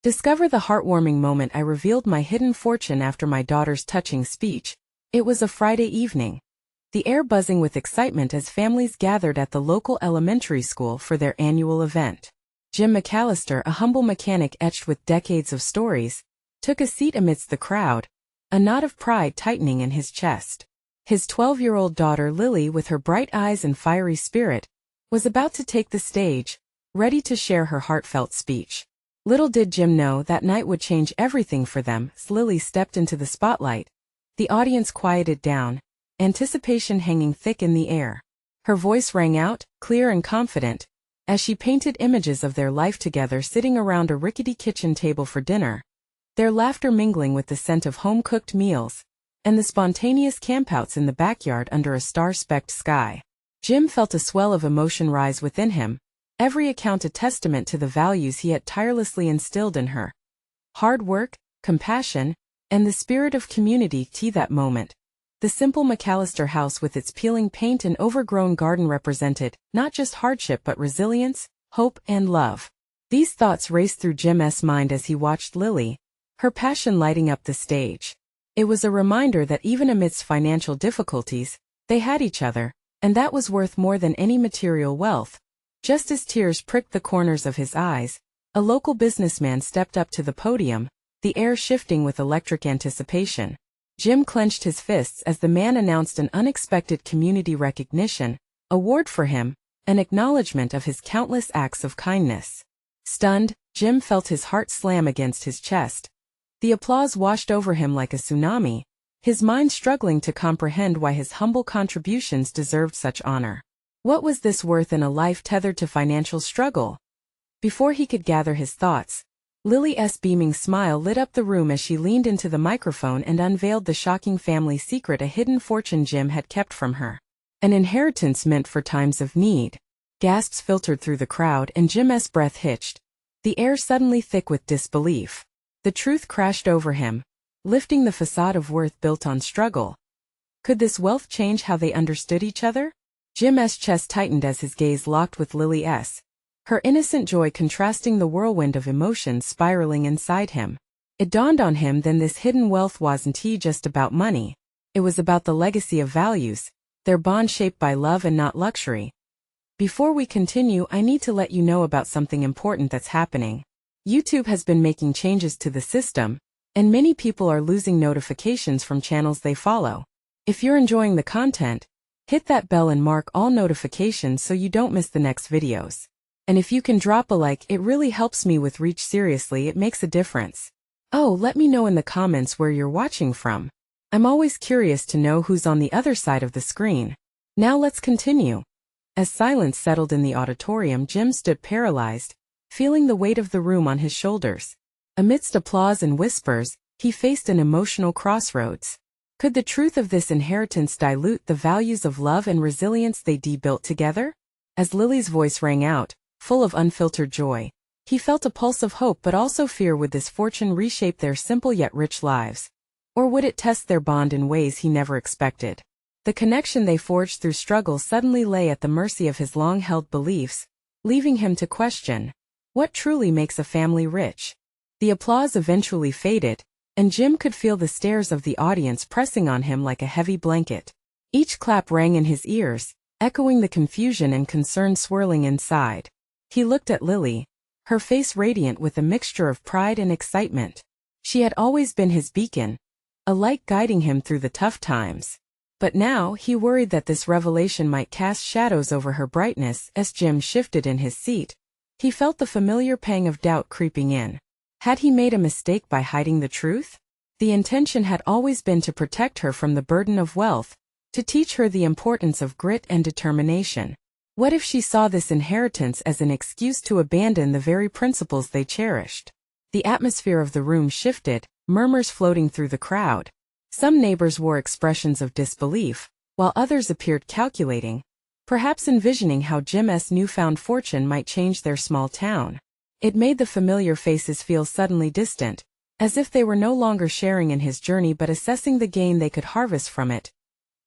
Discover the heartwarming moment I revealed my hidden fortune after my daughter's touching speech. It was a Friday evening. The air buzzing with excitement as families gathered at the local elementary school for their annual event. Jim McAllister, a humble mechanic etched with decades of stories, took a seat amidst the crowd, a knot of pride tightening in his chest. His 12-year-old daughter Lily, with her bright eyes and fiery spirit, was about to take the stage, ready to share her heartfelt speech. Little did Jim know that night would change everything for them. As Lily stepped into the spotlight, the audience quieted down, anticipation hanging thick in the air. Her voice rang out, clear and confident, as she painted images of their life together sitting around a rickety kitchen table for dinner, their laughter mingling with the scent of home-cooked meals, and the spontaneous campouts in the backyard under a star-specked sky. Jim felt a swell of emotion rise within him, every account a testament to the values he had tirelessly instilled in her. Hard work, compassion, and the spirit of community. That moment, the simple McAllister house with its peeling paint and overgrown garden represented not just hardship but resilience, hope, and love. These thoughts raced through Jim's mind as he watched Lily, her passion lighting up the stage. It was a reminder that even amidst financial difficulties, they had each other, and that was worth more than any material wealth. Just as tears pricked the corners of his eyes, a local businessman stepped up to the podium, the air shifting with electric anticipation. Jim clenched his fists as the man announced an unexpected community recognition award for him, an acknowledgement of his countless acts of kindness. Stunned, Jim felt his heart slam against his chest. The applause washed over him like a tsunami, his mind struggling to comprehend why his humble contributions deserved such honor. What was this worth in a life tethered to financial struggle? Before he could gather his thoughts, Lily's beaming smile lit up the room as she leaned into the microphone and unveiled the shocking family secret, a hidden fortune Jim had kept from her. An inheritance meant for times of need. Gasps filtered through the crowd and Jim's breath hitched, the air suddenly thick with disbelief. The truth crashed over him, lifting the facade of worth built on struggle. Could this wealth change how they understood each other? Jim's chest tightened as his gaze locked with Lily's, her innocent joy contrasting the whirlwind of emotions spiraling inside him. It dawned on him then this hidden wealth wasn't just about money. It was about the legacy of values, their bond shaped by love and not luxury. Before we continue, I need to let you know about something important that's happening. YouTube has been making changes to the system, and many people are losing notifications from channels they follow. If you're enjoying the content, hit that bell and mark all notifications so you don't miss the next videos. And if you can drop a like, it really helps me with reach. Seriously, it makes a difference. Oh, let me know in the comments where you're watching from. I'm always curious to know who's on the other side of the screen. Now let's continue. As silence settled in the auditorium, Jim stood paralyzed, feeling the weight of the room on his shoulders. Amidst applause and whispers, he faced an emotional crossroads. Could the truth of this inheritance dilute the values of love and resilience they built together? As Lily's voice rang out, full of unfiltered joy, he felt a pulse of hope but also fear. Would this fortune reshape their simple yet rich lives? Or would it test their bond in ways he never expected? The connection they forged through struggle suddenly lay at the mercy of his long-held beliefs, leaving him to question, what truly makes a family rich? The applause eventually faded, and Jim could feel the stares of the audience pressing on him like a heavy blanket. Each clap rang in his ears, echoing the confusion and concern swirling inside. He looked at Lily, her face radiant with a mixture of pride and excitement. She had always been his beacon, a light guiding him through the tough times. But now he worried that this revelation might cast shadows over her brightness. As Jim shifted in his seat, he felt the familiar pang of doubt creeping in. Had he made a mistake by hiding the truth? The intention had always been to protect her from the burden of wealth, to teach her the importance of grit and determination. What if she saw this inheritance as an excuse to abandon the very principles they cherished? The atmosphere of the room shifted, murmurs floating through the crowd. Some neighbors wore expressions of disbelief, while others appeared calculating, perhaps envisioning how Jim's newfound fortune might change their small town. It made the familiar faces feel suddenly distant, as if they were no longer sharing in his journey but assessing the gain they could harvest from it.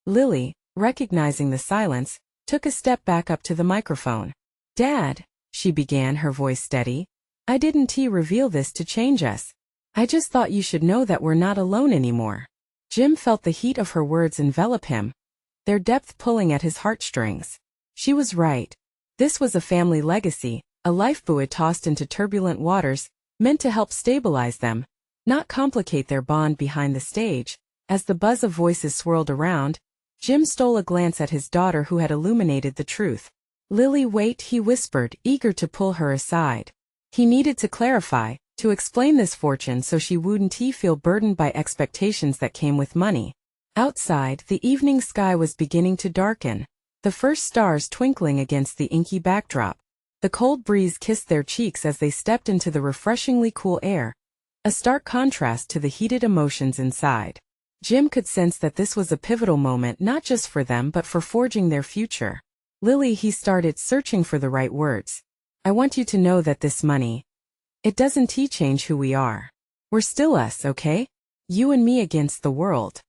Lily, recognizing the silence, took a step back up to the microphone. "Dad," she began, her voice steady, I didn't reveal this to change us. I just thought you should know that we're not alone anymore. Jim felt the heat of her words envelop him, their depth pulling at his heartstrings. She was right. This was a family legacy, a lifebuoy tossed into turbulent waters, meant to help stabilize them, not complicate their bond behind the stage. As the buzz of voices swirled around, Jim stole a glance at his daughter who had illuminated the truth. Lily, wait, he whispered, eager to pull her aside. He needed to clarify, to explain this fortune so she wouldn't feel burdened by expectations that came with money. Outside, the evening sky was beginning to darken, the first stars twinkling against the inky backdrop. The cold breeze kissed their cheeks as they stepped into the refreshingly cool air, a stark contrast to the heated emotions inside. Jim could sense that this was a pivotal moment not just for them but for forging their future. Lily, he started, searching for the right words. I want you to know that this money, it doesn't change who we are. We're still us, okay? You and me against the world.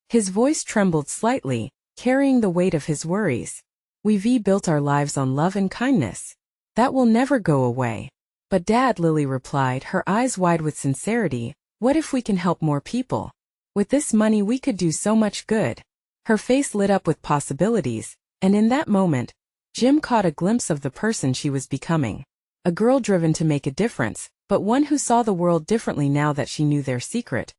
His voice trembled slightly, carrying the weight of his worries. We've built our lives on love and kindness. That will never go away. But Dad, Lily replied, her eyes wide with sincerity, what if we can help more people? With this money we could do so much good. Her face lit up with possibilities, and in that moment, Jim caught a glimpse of the person she was becoming. A girl driven to make a difference, but one who saw the world differently now that she knew their secret.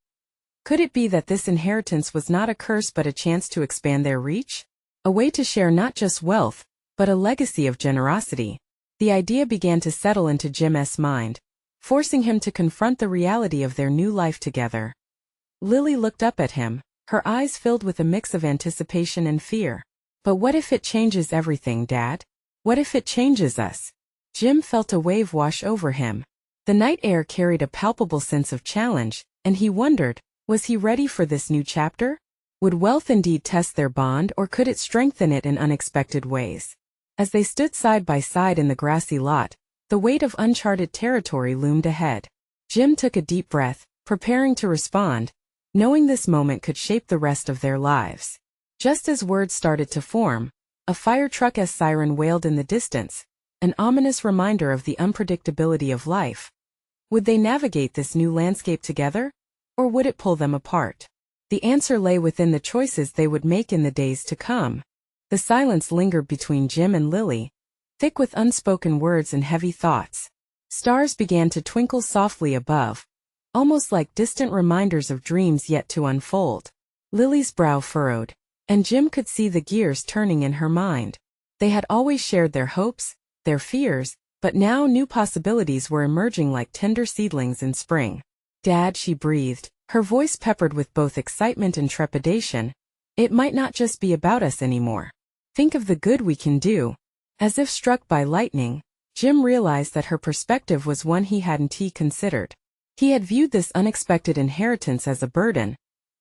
Could it be that this inheritance was not a curse but a chance to expand their reach? A way to share not just wealth, but a legacy of generosity. The idea began to settle into Jim's mind, forcing him to confront the reality of their new life together. Lily looked up at him, her eyes filled with a mix of anticipation and fear. But what if it changes everything, Dad? What if it changes us? Jim felt a wave wash over him. The night air carried a palpable sense of challenge, and he wondered, was he ready for this new chapter? Would wealth indeed test their bond, or could it strengthen it in unexpected ways? As they stood side by side in the grassy lot, the weight of uncharted territory loomed ahead. Jim took a deep breath, preparing to respond, knowing this moment could shape the rest of their lives. Just as words started to form, a fire truck's siren wailed in the distance, an ominous reminder of the unpredictability of life. Would they navigate this new landscape together, or would it pull them apart? The answer lay within the choices they would make in the days to come. The silence lingered between Jim and Lily, thick with unspoken words and heavy thoughts. Stars began to twinkle softly above, almost like distant reminders of dreams yet to unfold. Lily's brow furrowed, and Jim could see the gears turning in her mind. They had always shared their hopes, their fears, but now new possibilities were emerging like tender seedlings in spring. Dad, she breathed, her voice peppered with both excitement and trepidation. It might not just be about us anymore. Think of the good we can do. As if struck by lightning, Jim realized that her perspective was one he hadn't considered. He had viewed this unexpected inheritance as a burden,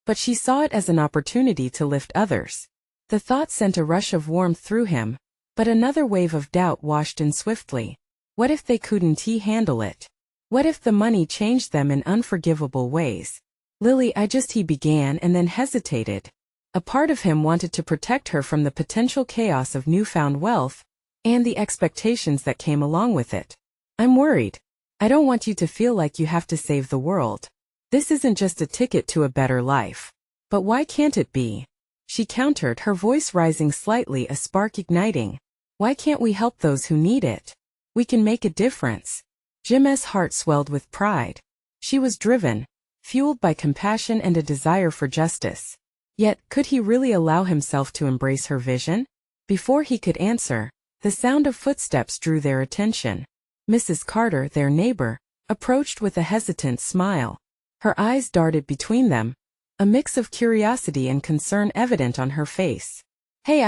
but she saw it as an opportunity to lift others. The thought sent a rush of warmth through him, but another wave of doubt washed in swiftly. What if they couldn't handle it? What if the money changed them in unforgivable ways? Lily, he began and then hesitated. A part of him wanted to protect her from the potential chaos of newfound wealth, and the expectations that came along with it. I'm worried. I don't want you to feel like you have to save the world. This isn't just a ticket to a better life. But why can't it be? She countered, her voice rising slightly, a spark igniting. Why can't we help those who need it? We can make a difference. Jim's heart swelled with pride. She was driven, fueled by compassion and a desire for justice. Yet, could he really allow himself to embrace her vision? Before he could answer, the sound of footsteps drew their attention. Mrs. Carter, their neighbor, approached with a hesitant smile. Her eyes darted between them, a mix of curiosity and concern evident on her face. Hey,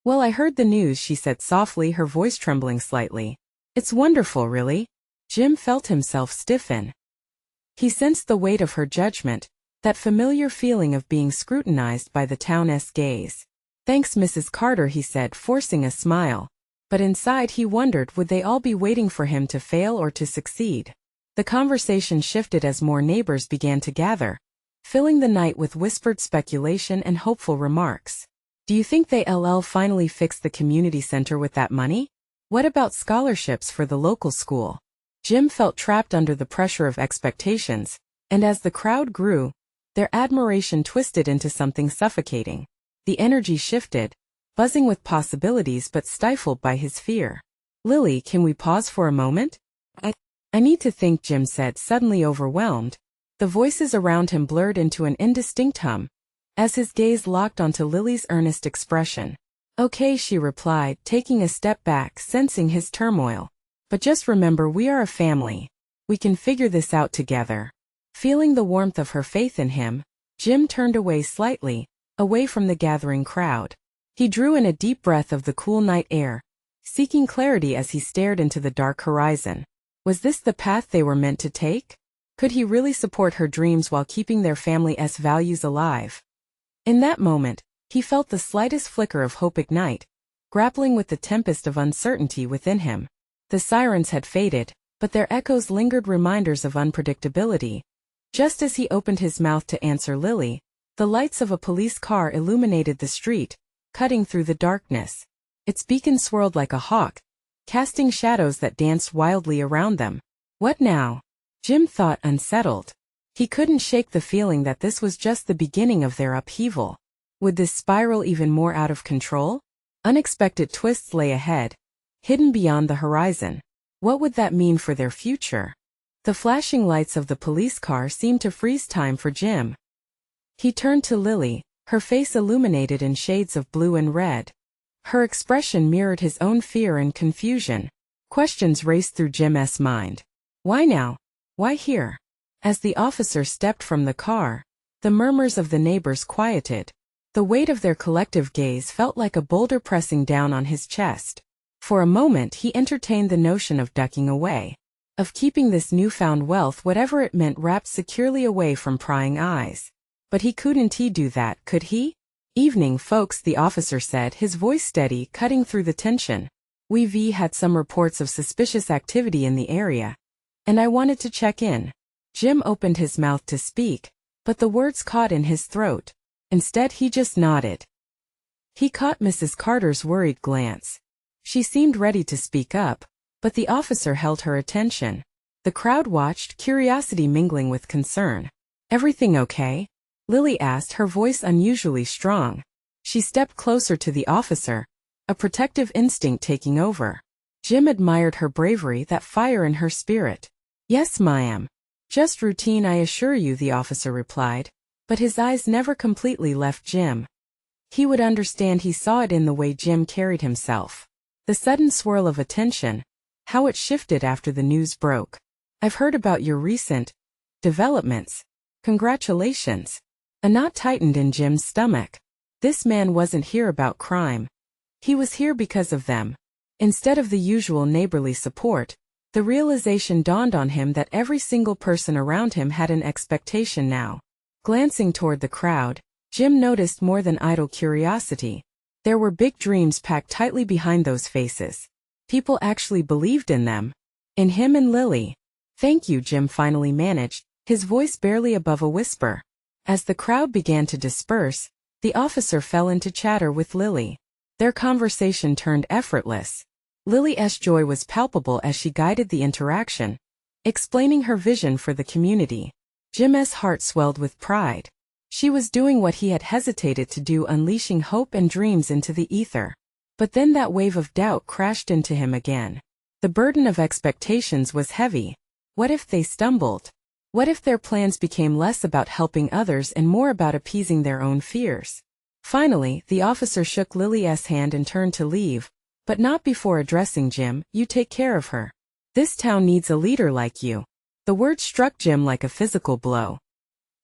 well, I heard the news, she said softly, her voice trembling slightly. It's wonderful, really. Jim felt himself stiffen. He sensed the weight of her judgment, that familiar feeling of being scrutinized by the town's gaze. Thanks, Mrs. Carter, he said, forcing a smile. But inside he wondered, would they all be waiting for him to fail or to succeed? The conversation shifted as more neighbors began to gather, filling the night with whispered speculation and hopeful remarks. Do you think they'll finally fix the community center with that money? What about scholarships for the local school? Jim felt trapped under the pressure of expectations, and as the crowd grew, their admiration twisted into something suffocating. The energy shifted, buzzing with possibilities but stifled by his fear. "Lily, can we pause for a moment? I need to think," Jim said, suddenly overwhelmed. The voices around him blurred into an indistinct hum, as his gaze locked onto Lily's earnest expression. "Okay," she replied, taking a step back, sensing his turmoil. "But just remember, we are a family. We can figure this out together." Feeling the warmth of her faith in him, Jim turned away slightly, away from the gathering crowd. He drew in a deep breath of the cool night air, seeking clarity as he stared into the dark horizon. Was this the path they were meant to take? Could he really support her dreams while keeping their family's values alive? In that moment, he felt the slightest flicker of hope ignite, grappling with the tempest of uncertainty within him. The sirens had faded, but their echoes lingered, reminders of unpredictability. Just as he opened his mouth to answer Lily, the lights of a police car illuminated the street, cutting through the darkness. Its beacon swirled like a hawk, casting shadows that danced wildly around them. What now? Jim thought, unsettled. He couldn't shake the feeling that this was just the beginning of their upheaval. Would this spiral even more out of control? Unexpected twists lay ahead, hidden beyond the horizon. What would that mean for their future? The flashing lights of the police car seemed to freeze time for Jim. He turned to Lily, her face illuminated in shades of blue and red. Her expression mirrored his own fear and confusion. Questions raced through Jim's mind. Why now? Why here? As the officer stepped from the car, the murmurs of the neighbors quieted. The weight of their collective gaze felt like a boulder pressing down on his chest. For a moment he entertained the notion of ducking away, of keeping this newfound wealth, whatever it meant, wrapped securely away from prying eyes. But he couldn't do that, could he? "Evening, folks," the officer said, his voice steady, cutting through the tension. "We've had some reports of suspicious activity in the area, and I wanted to check in." Jim opened his mouth to speak, but the words caught in his throat. Instead, he just nodded. He caught Mrs. Carter's worried glance. She seemed ready to speak up, but the officer held her attention. The crowd watched, curiosity mingling with concern. "Everything okay?" Lily asked, her voice unusually strong. She stepped closer to the officer, a protective instinct taking over. Jim admired her bravery, that fire in her spirit. "Yes, ma'am. Just routine, I assure you," the officer replied, but his eyes never completely left Jim. He would understand. He saw it in the way Jim carried himself. The sudden swirl of attention, how it shifted after the news broke. "I've heard about your recent developments. Congratulations." A knot tightened in Jim's stomach. This man wasn't here about crime. He was here because of them. Instead of the usual neighborly support, the realization dawned on him that every single person around him had an expectation now. Glancing toward the crowd, Jim noticed more than idle curiosity. There were big dreams packed tightly behind those faces. People actually believed in them. In him and Lily. "Thank you," Jim finally managed, his voice barely above a whisper. As the crowd began to disperse, the officer fell into chatter with Lily. Their conversation turned effortless. Lily's joy was palpable as she guided the interaction, explaining her vision for the community. Jim's heart swelled with pride. She was doing what he had hesitated to do, unleashing hope and dreams into the ether. But then that wave of doubt crashed into him again. The burden of expectations was heavy. What if they stumbled? What if their plans became less about helping others and more about appeasing their own fears? Finally, the officer shook Lily's hand and turned to leave, but not before addressing Jim. "You take care of her. This town needs a leader like you." The word struck Jim like a physical blow.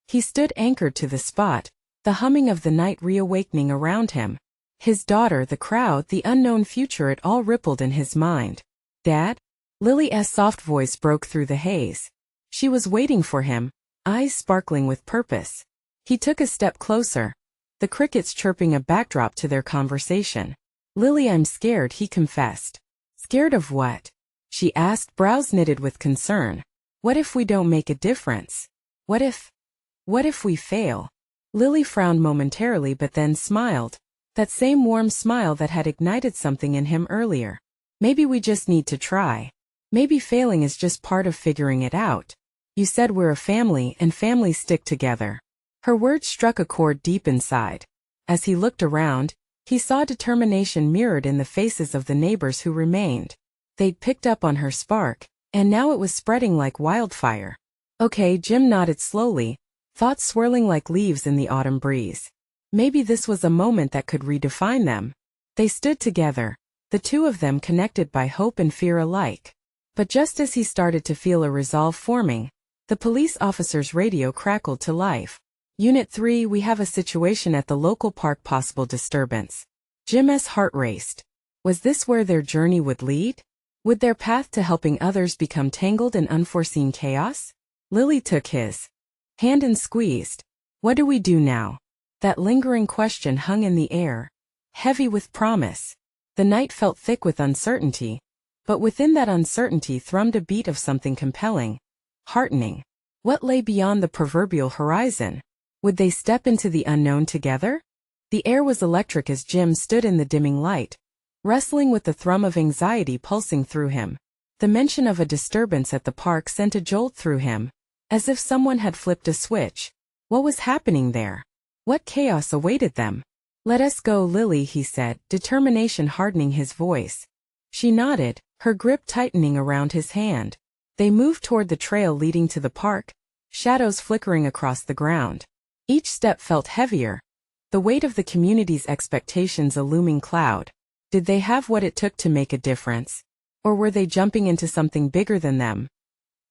He stood anchored to the spot, the humming of the night reawakening around him. His daughter, the crowd, the unknown future, it all rippled in his mind. "Dad?" Lily's soft voice broke through the haze. She was waiting for him, eyes sparkling with purpose. He took a step closer, the crickets chirping a backdrop to their conversation. "Lily, I'm scared," he confessed. "Scared of what?" she asked, brows knitted with concern. "What if we don't make a difference? What if we fail?" Lily frowned momentarily but then smiled, that same warm smile that had ignited something in him earlier. "Maybe we just need to try." Maybe failing is just part of figuring it out. You said we're a family and families stick together. Her words struck a chord deep inside. As he looked around, he saw determination mirrored in the faces of the neighbors who remained. They'd picked up on her spark, and now it was spreading like wildfire. Okay, Jim nodded slowly, thoughts swirling like leaves in the autumn breeze. Maybe this was a moment that could redefine them. They stood together, the two of them connected by hope and fear alike. But just as he started to feel a resolve forming, the police officer's radio crackled to life. Unit 3, we have a situation at the local park, possible disturbance. Jim's heart raced. Was this where their journey would lead? Would their path to helping others become tangled in unforeseen chaos? Lily took his hand and squeezed. What do we do now? That lingering question hung in the air, heavy with promise. The night felt thick with uncertainty, but within that uncertainty thrummed a beat of something compelling, heartening. What lay beyond the proverbial horizon? Would they step into the unknown together? The air was electric as Jim stood in the dimming light, wrestling with the thrum of anxiety pulsing through him. The mention of a disturbance at the park sent a jolt through him, as if someone had flipped a switch. What was happening there? What chaos awaited them? Let us go, Lily, he said, determination hardening his voice. She nodded, her grip tightening around his hand. They moved toward the trail leading to the park, shadows flickering across the ground. Each step felt heavier, the weight of the community's expectations a looming cloud. Did they have what it took to make a difference? Or were they jumping into something bigger than them?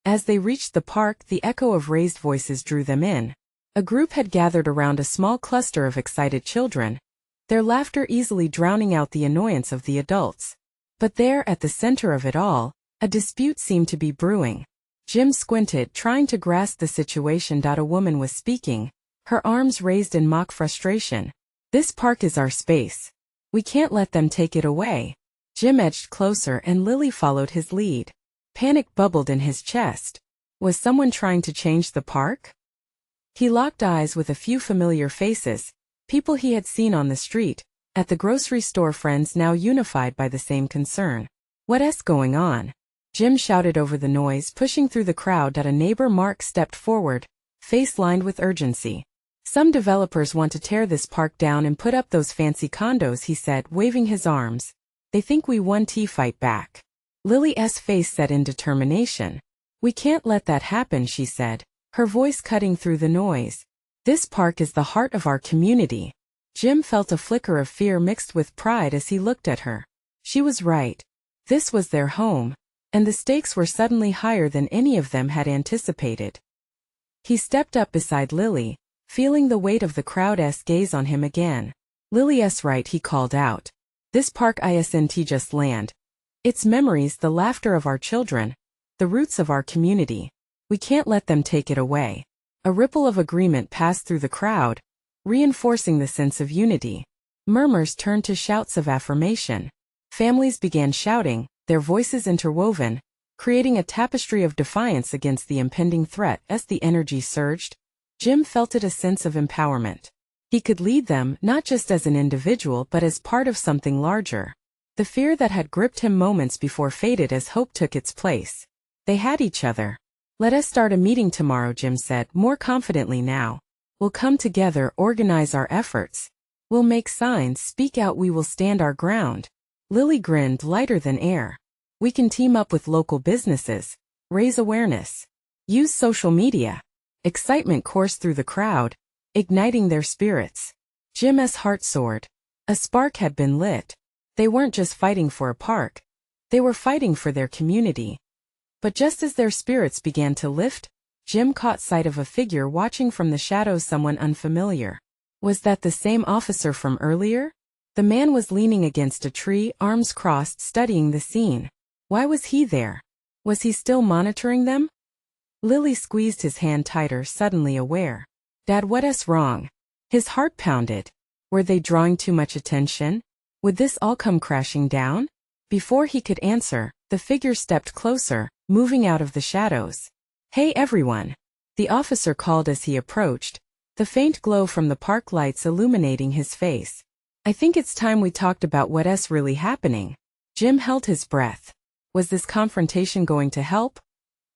As they reached the park, the echo of raised voices drew them in. A group had gathered around a small cluster of excited children, their laughter easily drowning out the annoyance of the adults. But there, at the center of it all, a dispute seemed to be brewing. Jim squinted, trying to grasp the situation. A woman was speaking, her arms raised in mock frustration. This park is our space. We can't let them take it away. Jim edged closer and Lily followed his lead. Panic bubbled in his chest. Was someone trying to change the park? He locked eyes with a few familiar faces, people he had seen on the street, at the grocery store, friends now unified by the same concern. What's going on? Jim shouted over the noise, pushing through the crowd. A neighbor, Mark, stepped forward, face lined with urgency. Some developers want to tear this park down and put up those fancy condos, he said, waving his arms. They think we won. Fight back. Lily's face set in determination. We can't let that happen, she said, her voice cutting through the noise. This park is the heart of our community. Jim felt a flicker of fear mixed with pride as he looked at her. She was right. This was their home, and the stakes were suddenly higher than any of them had anticipated. He stepped up beside Lily, feeling the weight of the crowd's gaze on him again. Lily's right, he called out. This park isn't just land. It's memories, the laughter of our children, the roots of our community. We can't let them take it away. A ripple of agreement passed through the crowd, reinforcing the sense of unity. Murmurs turned to shouts of affirmation. Families began shouting, their voices interwoven, creating a tapestry of defiance against the impending threat. As the energy surged, Jim felt a sense of empowerment. He could lead them, not just as an individual but as part of something larger. The fear that had gripped him moments before faded as hope took its place. They had each other. Let us start a meeting tomorrow, Jim said, more confidently now. We'll come together, organize our efforts. We'll make signs, speak out, we will stand our ground. Lily grinned, lighter than air. We can team up with local businesses, raise awareness, use social media. Excitement coursed through the crowd, igniting their spirits. Jim's heart soared. A spark had been lit. They weren't just fighting for a park. They were fighting for their community. But just as their spirits began to lift, Jim caught sight of a figure watching from the shadows, someone unfamiliar. Was that the same officer from earlier? The man was leaning against a tree, arms crossed, studying the scene. Why was he there? Was he still monitoring them? Lily squeezed his hand tighter, suddenly aware. Dad, what's wrong? His heart pounded. Were they drawing too much attention? Would this all come crashing down? Before he could answer, the figure stepped closer, moving out of the shadows. Hey everyone! The officer called as he approached, the faint glow from the park lights illuminating his face. I think it's time we talked about what's really happening. Jim held his breath. Was this confrontation going to help?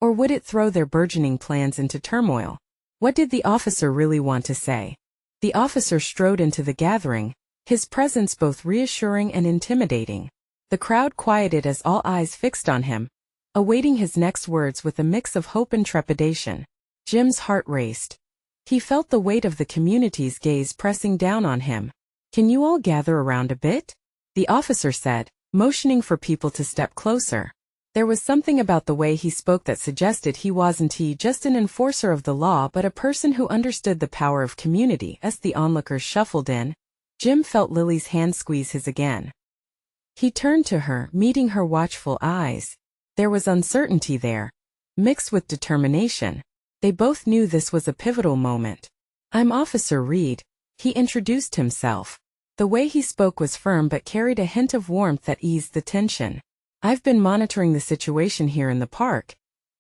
Or would it throw their burgeoning plans into turmoil? What did the officer really want to say? The officer strode into the gathering, his presence both reassuring and intimidating. The crowd quieted as all eyes fixed on him, awaiting his next words with a mix of hope and trepidation. Jim's heart raced. He felt the weight of the community's gaze pressing down on him. "Can you all gather around a bit?" the officer said, motioning for people to step closer. There was something about the way he spoke that suggested he wasn't just an enforcer of the law but a person who understood the power of community. As the onlookers shuffled in, Jim felt Lily's hand squeeze his again. He turned to her, meeting her watchful eyes. There was uncertainty there, mixed with determination. They both knew this was a pivotal moment. "I'm Officer Reed," he introduced himself. The way he spoke was firm but carried a hint of warmth that eased the tension. "I've been monitoring the situation here in the park,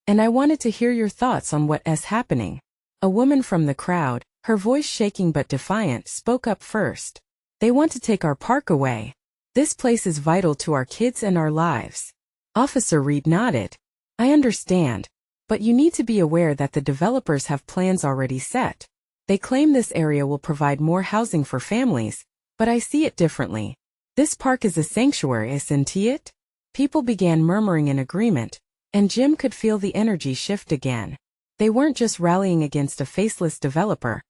and I wanted to hear your thoughts on what's happening." A woman from the crowd, her voice shaking but defiant, spoke up first. "They want to take our park away. This place is vital to our kids and our lives." Officer Reed nodded. "I understand, but you need to be aware that the developers have plans already set. They claim this area will provide more housing for families, but I see it differently. This park is a sanctuary, isn't it?" People began murmuring in agreement, and Jim could feel the energy shift again. They weren't just rallying against a faceless developer.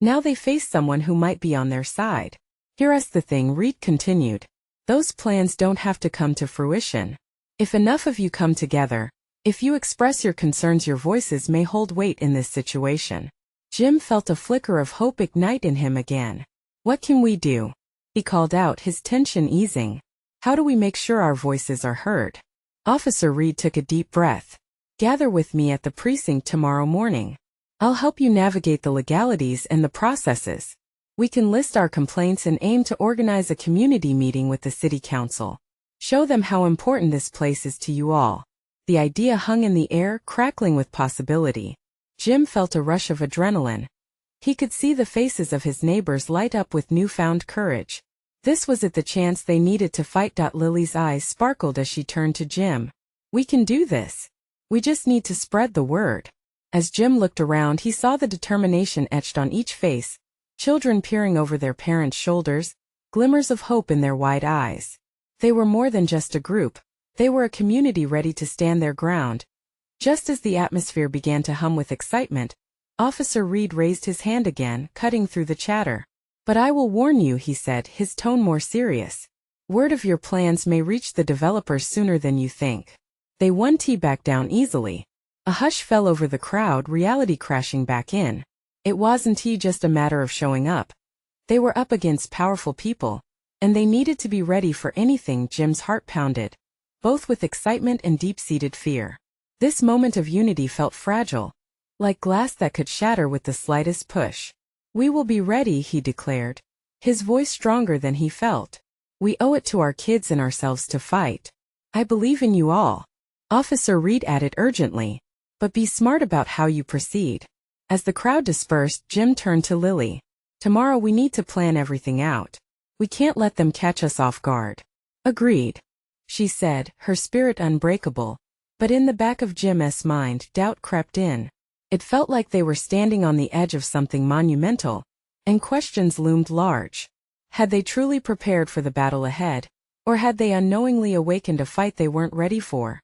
Now they faced someone who might be on their side. "Here's the thing," Reed continued. "Those plans don't have to come to fruition. If enough of you come together, if you express your concerns, your voices may hold weight in this situation." Jim felt a flicker of hope ignite in him again. "What can we do?" he called out, his tension easing. "How do we make sure our voices are heard?" Officer Reed took a deep breath. "Gather with me at the precinct tomorrow morning. I'll help you navigate the legalities and the processes. We can list our complaints and aim to organize a community meeting with the city council. Show them how important this place is to you all." The idea hung in the air, crackling with possibility. Jim felt a rush of adrenaline. He could see the faces of his neighbors light up with newfound courage. This was it, the chance they needed to fight. Lily's eyes sparkled as she turned to Jim. "We can do this. We just need to spread the word." As Jim looked around, he saw the determination etched on each face, children peering over their parents' shoulders, glimmers of hope in their wide eyes. They were more than just a group. They were a community ready to stand their ground. Just as the atmosphere began to hum with excitement, Officer Reed raised his hand again, cutting through the chatter. "But I will warn you," he said, his tone more serious. "Word of your plans may reach the developers sooner than you think." They won't back down easily. A hush fell over the crowd, reality crashing back in. It wasn't just a matter of showing up. They were up against powerful people, and they needed to be ready for anything. Jim's heart pounded, both with excitement and deep-seated fear. This moment of unity felt fragile, like glass that could shatter with the slightest push. "We will be ready," he declared, his voice stronger than he felt. "We owe it to our kids and ourselves to fight. I believe in you all." Officer Reed added urgently, "But be smart about how you proceed." As the crowd dispersed, Jim turned to Lily. "Tomorrow we need to plan everything out. We can't let them catch us off guard." "Agreed," she said, her spirit unbreakable. But in the back of Jim's mind, doubt crept in. It felt like they were standing on the edge of something monumental, and questions loomed large. Had they truly prepared for the battle ahead, or had they unknowingly awakened a fight they weren't ready for?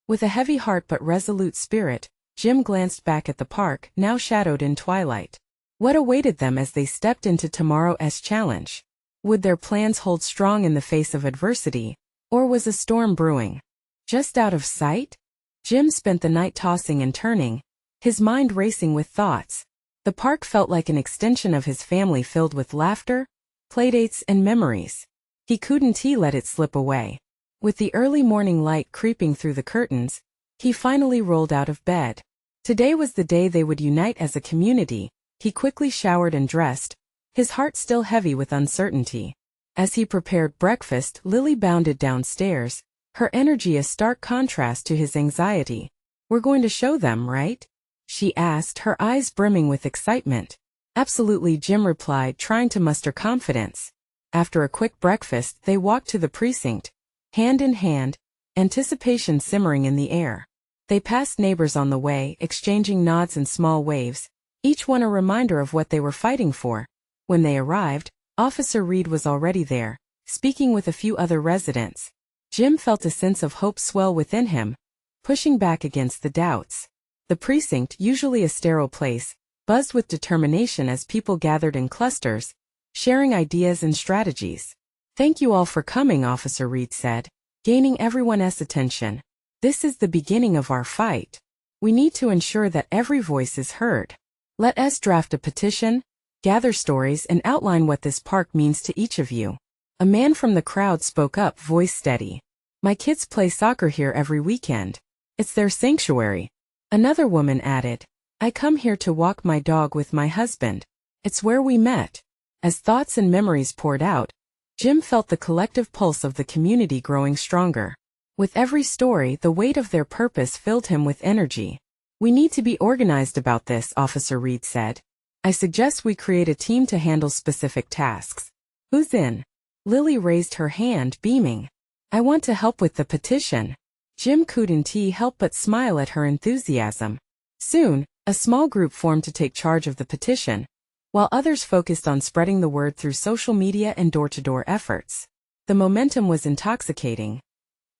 With a heavy heart but resolute spirit, Jim glanced back at the park, now shadowed in twilight. What awaited them as they stepped into tomorrow's challenge? Would their plans hold strong in the face of adversity, or was a storm brewing? Just out of sight? Jim spent the night tossing and turning, his mind racing with thoughts. The park felt like an extension of his family, filled with laughter, playdates, and memories. He couldn't let it slip away. With the early morning light creeping through the curtains, he finally rolled out of bed. Today was the day they would unite as a community. He quickly showered and dressed, his heart still heavy with uncertainty. As he prepared breakfast, Lily bounded downstairs, her energy a stark contrast to his anxiety. "We're going to show them, right?" she asked, her eyes brimming with excitement. "Absolutely," Jim replied, trying to muster confidence. After a quick breakfast, they walked to the precinct, hand in hand, anticipation simmering in the air. They passed neighbors on the way, exchanging nods and small waves, each one a reminder of what they were fighting for. When they arrived, Officer Reed was already there, speaking with a few other residents. Jim felt a sense of hope swell within him, pushing back against the doubts. The precinct, usually a sterile place, buzzed with determination as people gathered in clusters, sharing ideas and strategies. "Thank you all for coming," Officer Reed said, gaining everyone's attention. "This is the beginning of our fight. We need to ensure that every voice is heard. Let us draft a petition, gather stories, and outline what this park means to each of you." A man from the crowd spoke up, voice steady. "My kids play soccer here every weekend. It's their sanctuary." Another woman added, "I come here to walk my dog with my husband. It's where we met." As thoughts and memories poured out, Jim felt the collective pulse of the community growing stronger. With every story, the weight of their purpose filled him with energy. "We need to be organized about this," Officer Reed said. "I suggest we create a team to handle specific tasks." "Who's in?" Lily raised her hand, beaming. "I want to help with the petition." Jim couldn't help but smile at her enthusiasm. Soon, a small group formed to take charge of the petition, while others focused on spreading the word through social media and door-to-door efforts. The momentum was intoxicating.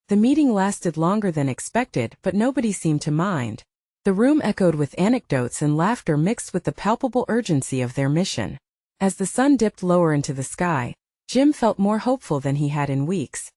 The meeting lasted longer than expected, but nobody seemed to mind. The room echoed with anecdotes and laughter mixed with the palpable urgency of their mission. As the sun dipped lower into the sky, Jim felt more hopeful than he had in weeks.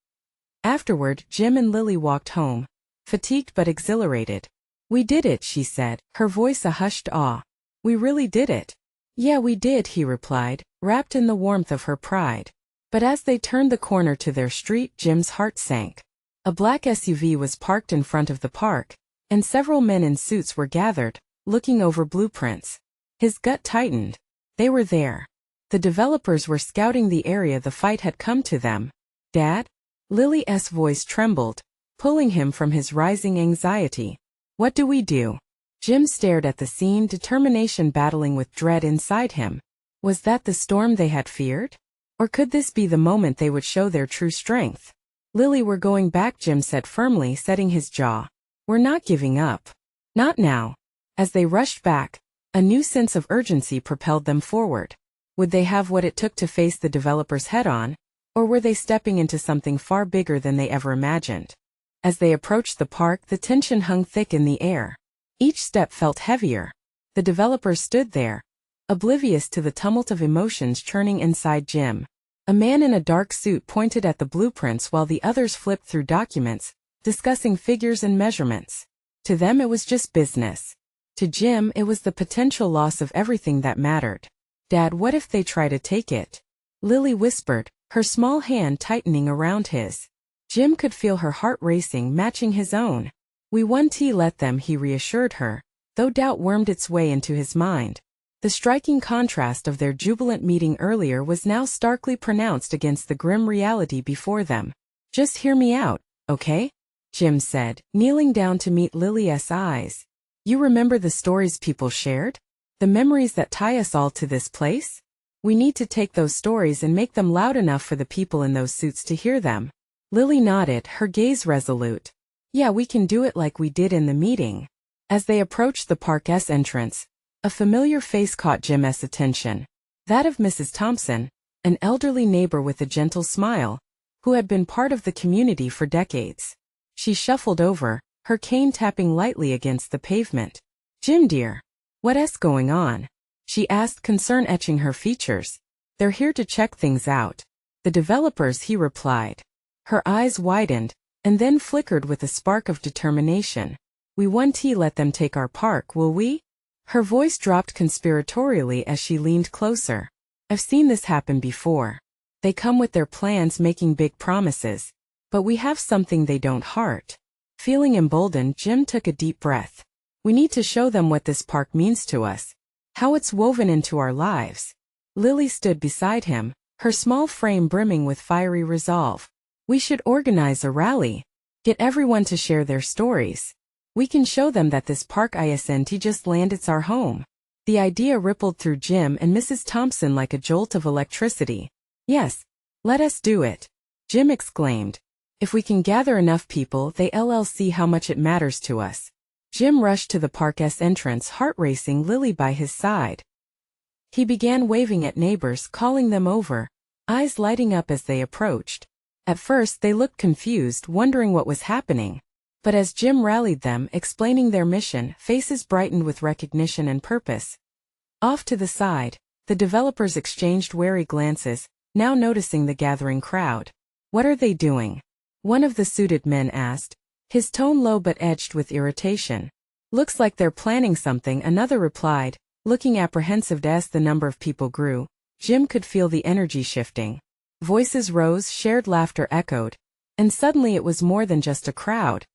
Afterward, Jim and Lily walked home, fatigued but exhilarated. "We did it," she said, her voice a hushed awe. "We really did it." "Yeah, we did," he replied, wrapped in the warmth of her pride. But as they turned the corner to their street, Jim's heart sank. A black SUV was parked in front of the park, and several men in suits were gathered, looking over blueprints. His gut tightened. They were there. The developers were scouting the area the fight had come to them. "Dad?" Lily's voice trembled, pulling him from his rising anxiety. "What do we do?" Jim stared at the scene, determination battling with dread inside him. Was that the storm they had feared? Or could this be the moment they would show their true strength? "Lily, we're going back," Jim said firmly, setting his jaw. "We're not giving up. Not now." As they rushed back, a new sense of urgency propelled them forward. Would they have what it took to face the developers head-on, or were they stepping into something far bigger than they ever imagined? As they approached the park, the tension hung thick in the air. Each step felt heavier. The developers stood there, oblivious to the tumult of emotions churning inside Jim. A man in a dark suit pointed at the blueprints while the others flipped through documents, discussing figures and measurements. To them it was just business. To Jim, it was the potential loss of everything that mattered. "Dad, what if they try to take it?" Lily whispered, her small hand tightening around his. Jim could feel her heart racing, matching his own. "We won't let them," he reassured her, though doubt wormed its way into his mind. The striking contrast of their jubilant meeting earlier was now starkly pronounced against the grim reality before them. "Just hear me out, okay?" Jim said, kneeling down to meet Lily's eyes. "You remember the stories people shared? The memories that tie us all to this place? We need to take those stories and make them loud enough for the people in those suits to hear them." Lily nodded, her gaze resolute. "Yeah, we can do it like we did in the meeting." As they approached the park's entrance, a familiar face caught Jim's attention. That of Mrs. Thompson, an elderly neighbor with a gentle smile, who had been part of the community for decades. She shuffled over, her cane tapping lightly against the pavement. "Jim dear, what's going on?" she asked, concern etching her features. "They're here to check things out." "The developers," he replied. Her eyes widened, and then flickered with a spark of determination. "We won't let them take our park, will we?" Her voice dropped conspiratorially as she leaned closer. "I've seen this happen before. They come with their plans, making big promises. But we have something they don't heart." Feeling emboldened, Jim took a deep breath. "We need to show them what this park means to us. How it's woven into our lives." Lily stood beside him, her small frame brimming with fiery resolve. "We should organize a rally. Get everyone to share their stories. We can show them that this park isn't just land, it's our home." The idea rippled through Jim and Mrs. Thompson like a jolt of electricity. "Yes, let us do it," Jim exclaimed. If we can gather enough people, they'll see how much it matters to us. Jim rushed to the park's entrance, heart racing, Lily by his side. He began waving at neighbors, calling them over, eyes lighting up as they approached. At first they looked confused, wondering what was happening. But as Jim rallied them, explaining their mission, faces brightened with recognition and purpose. Off to the side, the developers exchanged wary glances, now noticing the gathering crowd. "What are they doing?" one of the suited men asked, his tone low but edged with irritation. "Looks like they're planning something," another replied, looking apprehensive. As the number of people grew, Jim could feel the energy shifting. Voices rose, shared laughter echoed, and suddenly it was more than just a crowd.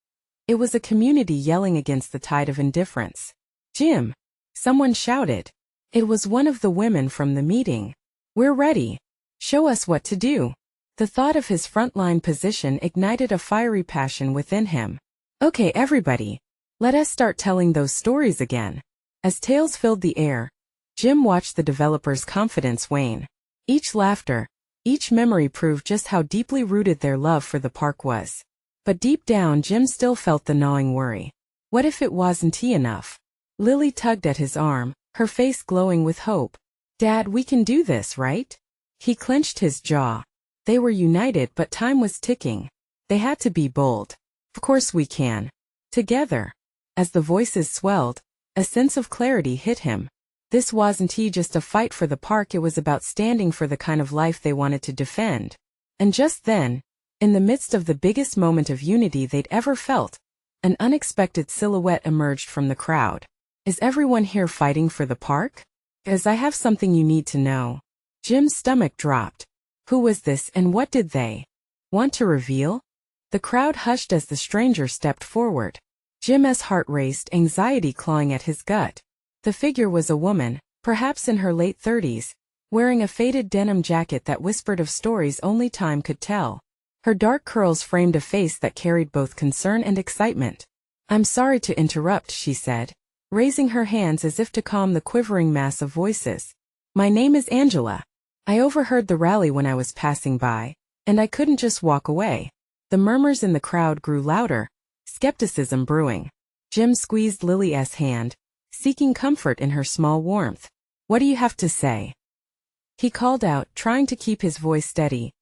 It was a community yelling against the tide of indifference. "Jim!" someone shouted. It was one of the women from the meeting. "We're ready. Show us what to do." The thought of his frontline position ignited a fiery passion within him. "Okay, everybody. Let us start telling those stories again." As tales filled the air, Jim watched the developers' confidence wane. Each laughter, each memory proved just how deeply rooted their love for the park was. But deep down, Jim still felt the gnawing worry. What if it wasn't enough? Lily tugged at his arm, her face glowing with hope. "Dad, we can do this, right?" He clenched his jaw. They were united, but time was ticking. They had to be bold. "Of course we can. Together." As the voices swelled, a sense of clarity hit him. This wasn't just a fight for the park, it was about standing for the kind of life they wanted to defend. And just then, in the midst of the biggest moment of unity they'd ever felt, an unexpected silhouette emerged from the crowd. "Is everyone here fighting for the park? 'Cause I have something you need to know." Jim's stomach dropped. Who was this, and what did they want to reveal? The crowd hushed as the stranger stepped forward. Jim's heart raced, anxiety clawing at his gut. The figure was a woman, perhaps in her late 30s, wearing a faded denim jacket that whispered of stories only time could tell. Her dark curls framed a face that carried both concern and excitement. "I'm sorry to interrupt," she said, raising her hands as if to calm the quivering mass of voices. "My name is Angela. I overheard the rally when I was passing by, and I couldn't just walk away." The murmurs in the crowd grew louder, skepticism brewing. Jim squeezed Lily's hand, seeking comfort in her small warmth. "What do you have to say?" he called out, trying to keep his voice steady.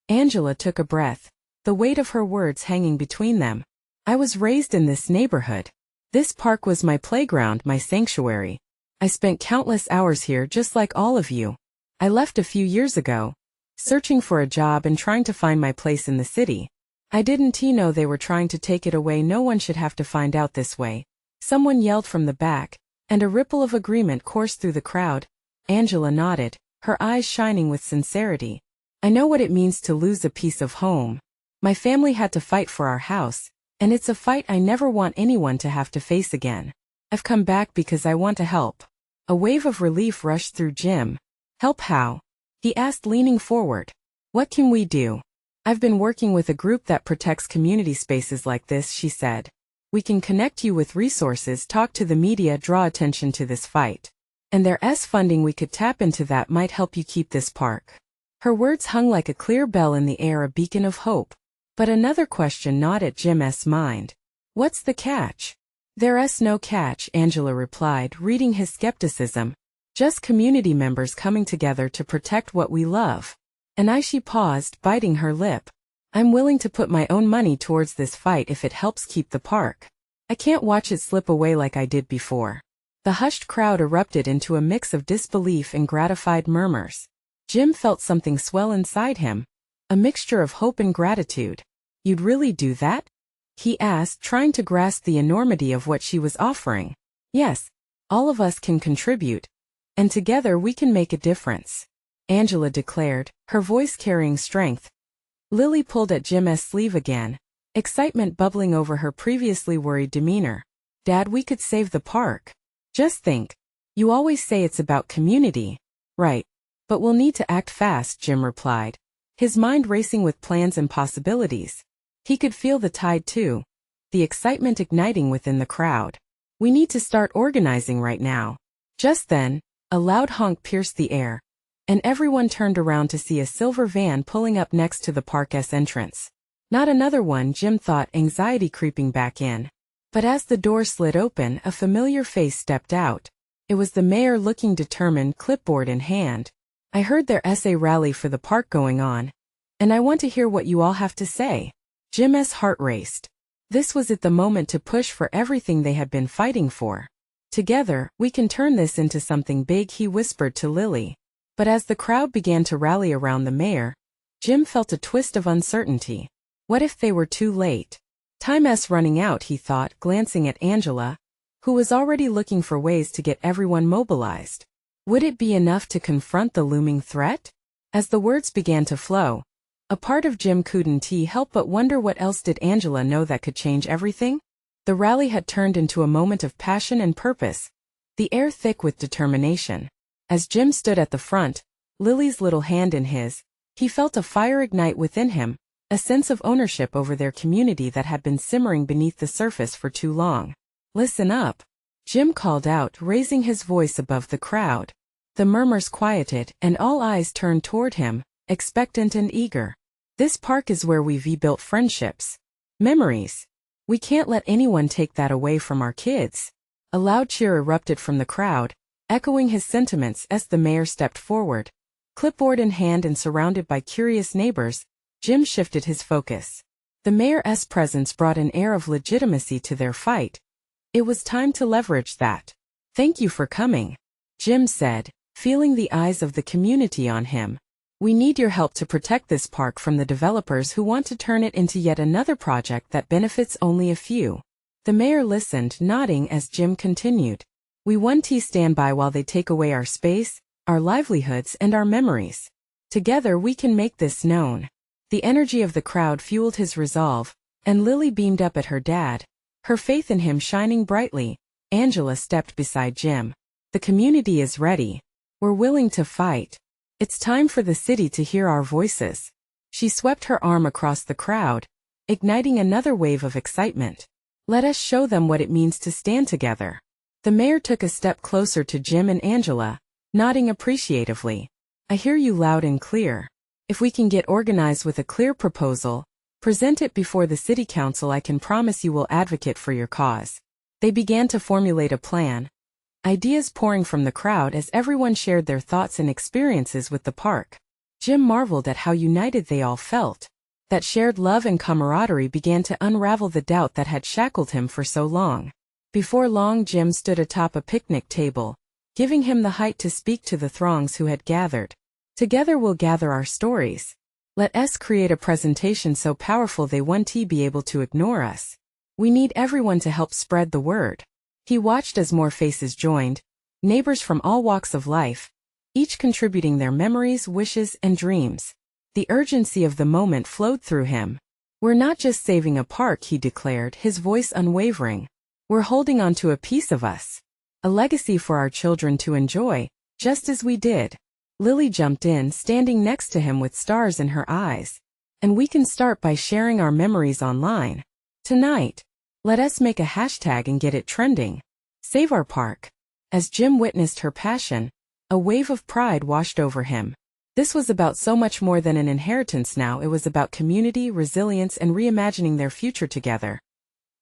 Angela took a breath, the weight of her words hanging between them. "I was raised in this neighborhood. This park was my playground, my sanctuary. I spent countless hours here just like all of you. I left a few years ago, searching for a job and trying to find my place in the city. I didn't know they were trying to take it away. No one should have to find out this way." Someone yelled from the back, and a ripple of agreement coursed through the crowd. Angela nodded, her eyes shining with sincerity. "I know what it means to lose a piece of home. My family had to fight for our house, and it's a fight I never want anyone to have to face again. I've come back because I want to help." A wave of relief rushed through Jim. "Help how?" he asked, leaning forward. "What can we do?" "I've been working with a group that protects community spaces like this," she said. "We can connect you with resources, talk to the media, draw attention to this fight. And there's funding we could tap into that might help you keep this park." Her words hung like a clear bell in the air, a beacon of hope. But another question gnawed at Jim's mind. "What's the catch?" "There's no catch," Angela replied, reading his skepticism. "Just community members coming together to protect what we love." And she paused, biting her lip. "I'm willing to put my own money towards this fight if it helps keep the park. I can't watch it slip away like I did before." The hushed crowd erupted into a mix of disbelief and gratified murmurs. Jim felt something swell inside him, a mixture of hope and gratitude. "You'd really do that?" he asked, trying to grasp the enormity of what she was offering. "Yes, all of us can contribute, and together we can make a difference," Angela declared, her voice carrying strength. Lily pulled at Jim's sleeve again, excitement bubbling over her previously worried demeanor. "Dad, we could save the park. Just think. You always say it's about community." "Right. But we'll need to act fast," Jim replied, his mind racing with plans and possibilities. He could feel the tide too, the excitement igniting within the crowd. "We need to start organizing right now." Just then, a loud honk pierced the air, and everyone turned around to see a silver van pulling up next to the park's entrance. Not another one, Jim thought, anxiety creeping back in. But as the door slid open, a familiar face stepped out. It was the mayor, looking determined, clipboard in hand. "I heard their essay rally for the park going on, and I want to hear what you all have to say." Jim's heart raced. This was it, the moment to push for everything they had been fighting for. "Together, we can turn this into something big," he whispered to Lily. But as the crowd began to rally around the mayor, Jim felt a twist of uncertainty. What if they were too late? Time's running out, he thought, glancing at Angela, who was already looking for ways to get everyone mobilized. Would it be enough to confront the looming threat? As the words began to flow, a part of Jim couldn't help but wonder, what else did Angela know that could change everything? The rally had turned into a moment of passion and purpose, the air thick with determination. As Jim stood at the front, Lily's little hand in his, he felt a fire ignite within him, a sense of ownership over their community that had been simmering beneath the surface for too long. "Listen up," Jim called out, raising his voice above the crowd. The murmurs quieted, and all eyes turned toward him, expectant and eager. "This park is where we've built friendships, memories. We can't let anyone take that away from our kids." A loud cheer erupted from the crowd, echoing his sentiments as the mayor stepped forward. Clipboard in hand and surrounded by curious neighbors, Jim shifted his focus. The mayor's presence brought an air of legitimacy to their fight. It was time to leverage that. "Thank you for coming," Jim said, feeling the eyes of the community on him. "We need your help to protect this park from the developers who want to turn it into yet another project that benefits only a few." The mayor listened, nodding as Jim continued. "We want to stand by while they take away our space, our livelihoods, and our memories. Together we can make this known." The energy of the crowd fueled his resolve, and Lily beamed up at her dad, her faith in him shining brightly. Angela stepped beside Jim. "The community is ready. We're willing to fight. It's time for the city to hear our voices." She swept her arm across the crowd, igniting another wave of excitement. "Let us show them what it means to stand together." The mayor took a step closer to Jim and Angela, nodding appreciatively. "I hear you loud and clear. If we can get organized with a clear proposal, present it before the city council, I can promise you will advocate for your cause." They began to formulate a plan, ideas pouring from the crowd as everyone shared their thoughts and experiences with the park. Jim marveled at how united they all felt. That shared love and camaraderie began to unravel the doubt that had shackled him for so long. Before long, Jim stood atop a picnic table, giving him the height to speak to the throngs who had gathered. "Together we'll gather our stories. Let us create a presentation so powerful they won't be able to ignore us. We need everyone to help spread the word." He watched as more faces joined, neighbors from all walks of life, each contributing their memories, wishes, and dreams. The urgency of the moment flowed through him. "We're not just saving a park," he declared, his voice unwavering. "We're holding on to a piece of us. A legacy for our children to enjoy, just as we did." Lily jumped in, standing next to him with stars in her eyes. "And we can start by sharing our memories online. Tonight, let us make a hashtag and get it trending. Save our park." As Jim witnessed her passion, a wave of pride washed over him. This was about so much more than an inheritance now. It was about community, resilience, and reimagining their future together.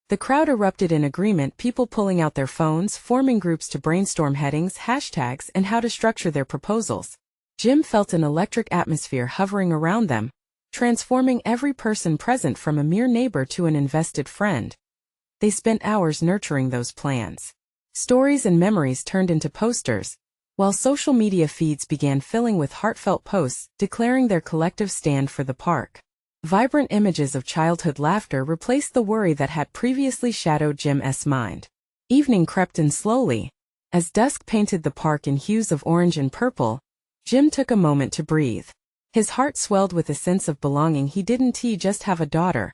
The crowd erupted in agreement, people pulling out their phones, forming groups to brainstorm headings, hashtags, and how to structure their proposals. Jim felt an electric atmosphere hovering around them, transforming every person present from a mere neighbor to an invested friend. They spent hours nurturing those plans. Stories and memories turned into posters, while social media feeds began filling with heartfelt posts declaring their collective stand for the park. Vibrant images of childhood laughter replaced the worry that had previously shadowed Jim's mind. Evening crept in slowly. As dusk painted the park in hues of orange and purple, Jim took a moment to breathe. His heart swelled with a sense of belonging. He didn't just have a daughter.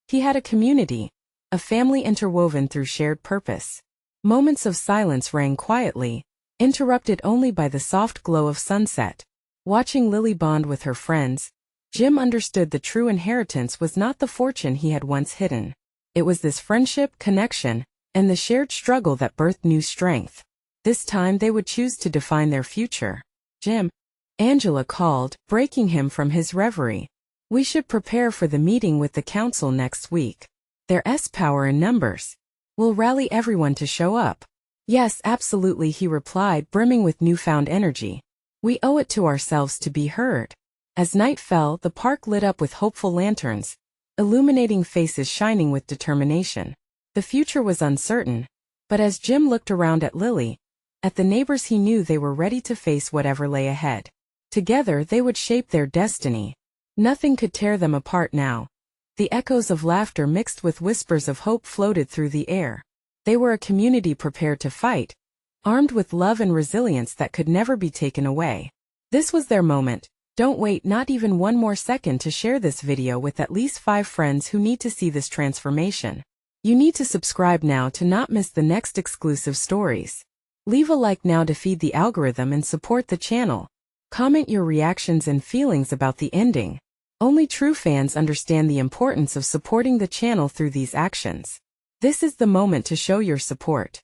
He had a community, a family interwoven through shared purpose. Moments of silence rang quietly, interrupted only by the soft glow of sunset. Watching Lily bond with her friends, Jim understood the true inheritance was not the fortune he had once hidden. It was this friendship, connection, and the shared struggle that birthed new strength. This time they would choose to define their future. "Jim," Angela called, breaking him from his reverie. We should prepare for the meeting with the council next week. There's power in numbers. We'll rally everyone to show up. Yes, absolutely, he replied, brimming with newfound energy. We owe it to ourselves to be heard. As night fell, the park lit up with hopeful lanterns, illuminating faces shining with determination. The future was uncertain, but as Jim looked around at Lily, at the neighbors, he knew they were ready to face whatever lay ahead. Together they would shape their destiny. Nothing could tear them apart now. The echoes of laughter mixed with whispers of hope floated through the air. They were a community prepared to fight, armed with love and resilience that could never be taken away. This was their moment. Don't wait not even one more second to share this video with at least 5 friends who need to see this transformation. You need to subscribe now to not miss the next exclusive stories. Leave a like now to feed the algorithm and support the channel. Comment your reactions and feelings about the ending. Only true fans understand the importance of supporting the channel through these actions. This is the moment to show your support.